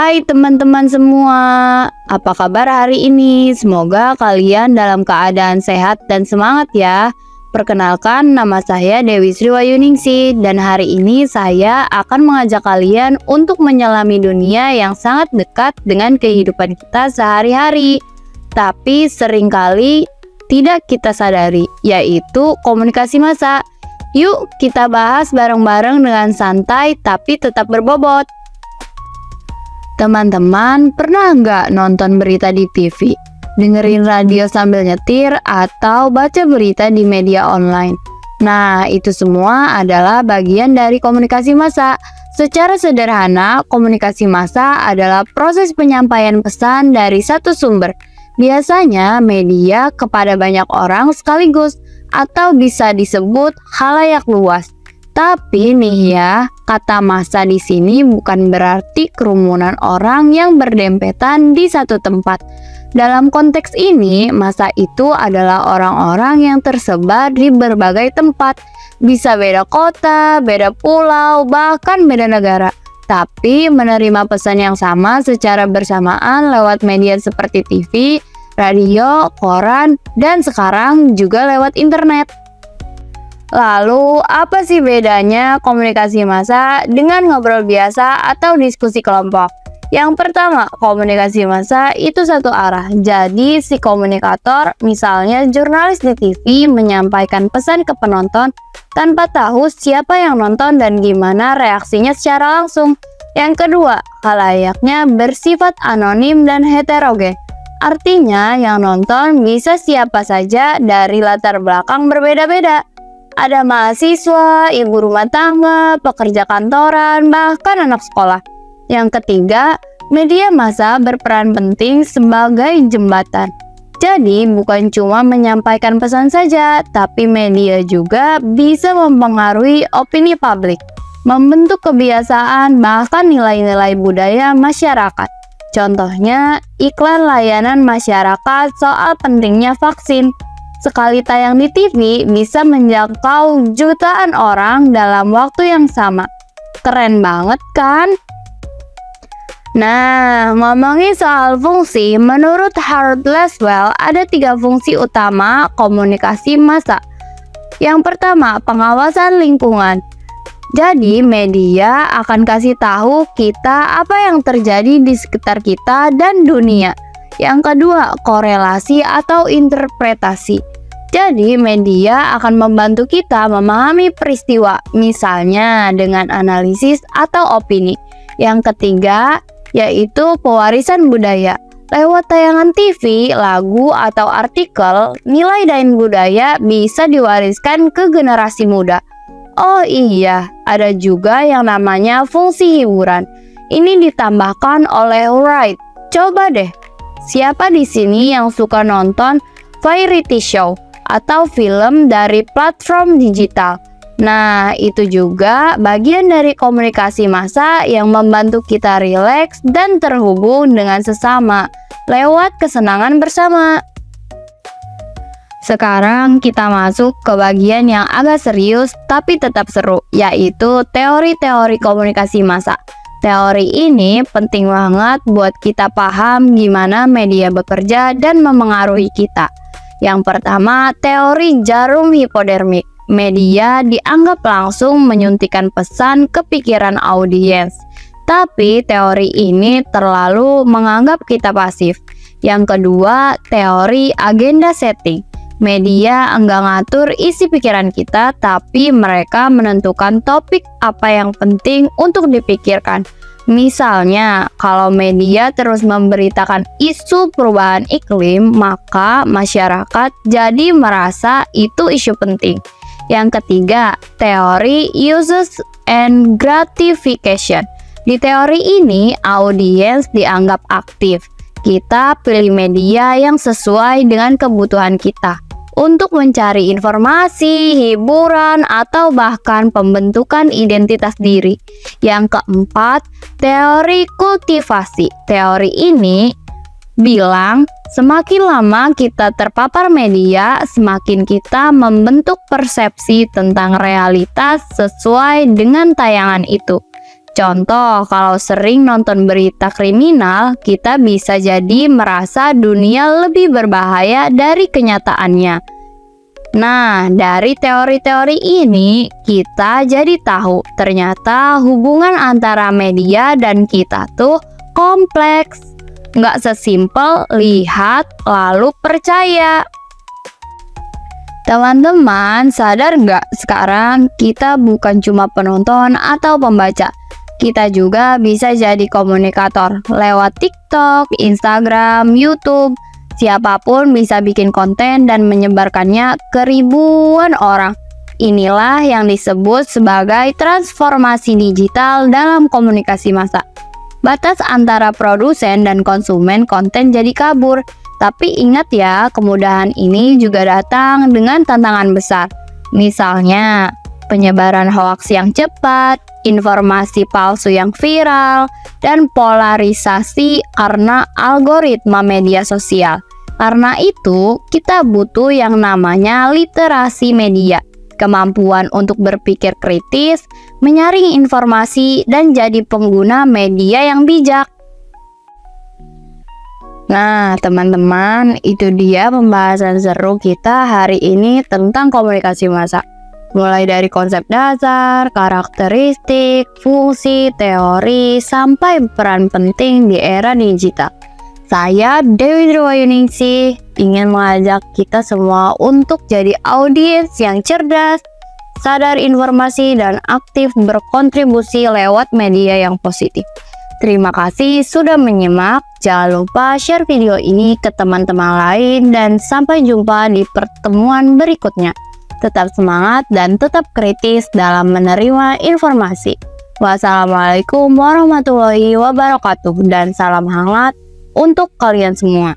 Hai teman-teman semua, apa kabar hari ini? Semoga kalian dalam keadaan sehat dan semangat ya. Perkenalkan, nama saya Dewi Sri Wayuningsih dan hari ini saya akan mengajak kalian untuk menyelami dunia yang sangat dekat dengan kehidupan kita sehari-hari. Tapi seringkali tidak kita sadari, yaitu komunikasi massa. Yuk kita bahas bareng-bareng dengan santai tapi tetap berbobot. Teman-teman, pernah nggak nonton berita di TV, dengerin radio sambil nyetir, atau baca berita di media online? Nah, itu semua adalah bagian dari komunikasi massa. Secara sederhana, komunikasi massa adalah proses penyampaian pesan dari satu sumber, biasanya media, kepada banyak orang sekaligus, atau bisa disebut khalayak luas. Tapi nih ya, kata massa di sini bukan berarti kerumunan orang yang berdempetan di satu tempat. Dalam konteks ini, massa itu adalah orang-orang yang tersebar di berbagai tempat. Bisa beda kota, beda pulau, bahkan beda negara. Tapi menerima pesan yang sama secara bersamaan lewat media seperti TV, radio, koran, dan sekarang juga lewat internet. Lalu, apa sih bedanya komunikasi massa dengan ngobrol biasa atau diskusi kelompok? Yang pertama, komunikasi massa itu satu arah. Jadi, si komunikator, misalnya jurnalis di TV, menyampaikan pesan ke penonton tanpa tahu siapa yang nonton dan gimana reaksinya secara langsung. Yang kedua, khalayaknya bersifat anonim dan heterogen. Artinya, yang nonton bisa siapa saja dari latar belakang berbeda-beda. Ada mahasiswa, ibu rumah tangga, pekerja kantoran, bahkan anak sekolah. Yang ketiga, media massa berperan penting sebagai jembatan. Jadi, bukan cuma menyampaikan pesan saja, tapi media juga bisa mempengaruhi opini publik, membentuk kebiasaan, bahkan nilai-nilai budaya masyarakat. Contohnya, iklan layanan masyarakat soal pentingnya vaksin. Sekali tayang di TV bisa menjangkau jutaan orang dalam waktu yang sama. Keren banget kan? Nah, ngomongin soal fungsi, menurut Harold Lasswell ada 3 fungsi utama komunikasi massa. Yang pertama, pengawasan lingkungan. Jadi, media akan kasih tahu kita apa yang terjadi di sekitar kita dan dunia. Yang kedua, korelasi atau interpretasi. Jadi, media akan membantu kita memahami peristiwa, misalnya dengan analisis atau opini. Yang ketiga, yaitu pewarisan budaya. Lewat tayangan TV, lagu, atau artikel, nilai dan budaya bisa diwariskan ke generasi muda. Oh iya, ada juga yang namanya fungsi hiburan. Ini ditambahkan oleh Wright. Coba deh, siapa di sini yang suka nonton variety show atau film dari platform digital? Nah, itu juga bagian dari komunikasi massa yang membantu kita rileks dan terhubung dengan sesama lewat kesenangan bersama. Sekarang kita masuk ke bagian yang agak serius tapi tetap seru, yaitu teori-teori komunikasi massa. Teori ini penting banget buat kita paham gimana media bekerja dan memengaruhi kita. Yang pertama, teori jarum hipodermik. Media dianggap langsung menyuntikkan pesan ke pikiran audiens. Tapi teori ini terlalu menganggap kita pasif. Yang kedua, teori agenda setting. Media enggak ngatur isi pikiran kita, tapi mereka menentukan topik apa yang penting untuk dipikirkan. Misalnya, kalau media terus memberitakan isu perubahan iklim, maka masyarakat jadi merasa itu isu penting. Yang ketiga, teori uses and gratification. Di teori ini, audiens dianggap aktif. Kita pilih media yang sesuai dengan kebutuhan kita untuk mencari informasi, hiburan, atau bahkan pembentukan identitas diri. Yang keempat, teori kultivasi. Teori ini bilang semakin lama kita terpapar media, semakin kita membentuk persepsi tentang realitas sesuai dengan tayangan itu. Contoh, kalau sering nonton berita kriminal, kita bisa jadi merasa dunia lebih berbahaya dari kenyataannya. Nah, dari teori-teori ini, kita jadi tahu ternyata hubungan antara media dan kita tuh kompleks. Nggak sesimpel lihat lalu percaya. Teman-teman, sadar nggak sekarang kita bukan cuma penonton atau pembaca. Kita juga bisa jadi komunikator lewat TikTok, Instagram, YouTube. Siapapun bisa bikin konten dan menyebarkannya ke ribuan orang. Inilah yang disebut sebagai transformasi digital dalam komunikasi massa. Batas antara produsen dan konsumen konten jadi kabur. Tapi ingat ya, kemudahan ini juga datang dengan tantangan besar. Misalnya, penyebaran hoaks yang cepat, informasi palsu yang viral, dan polarisasi karena algoritma media sosial. Karena itu, kita butuh yang namanya literasi media, kemampuan untuk berpikir kritis, menyaring informasi, dan jadi pengguna media yang bijak. Nah, teman-teman, itu dia pembahasan seru kita hari ini tentang komunikasi massa. Mulai dari konsep dasar, karakteristik, fungsi, teori, sampai peran penting di era digital. Saya Dewi Triwayuningsih ingin mengajak kita semua untuk jadi audiens yang cerdas, sadar informasi, dan aktif berkontribusi lewat media yang positif. Terima kasih sudah menyimak. Jangan lupa share video ini ke teman-teman lain dan sampai jumpa di pertemuan berikutnya. Tetap semangat dan tetap kritis dalam menerima informasi. Wassalamualaikum warahmatullahi wabarakatuh dan salam hangat untuk kalian semua.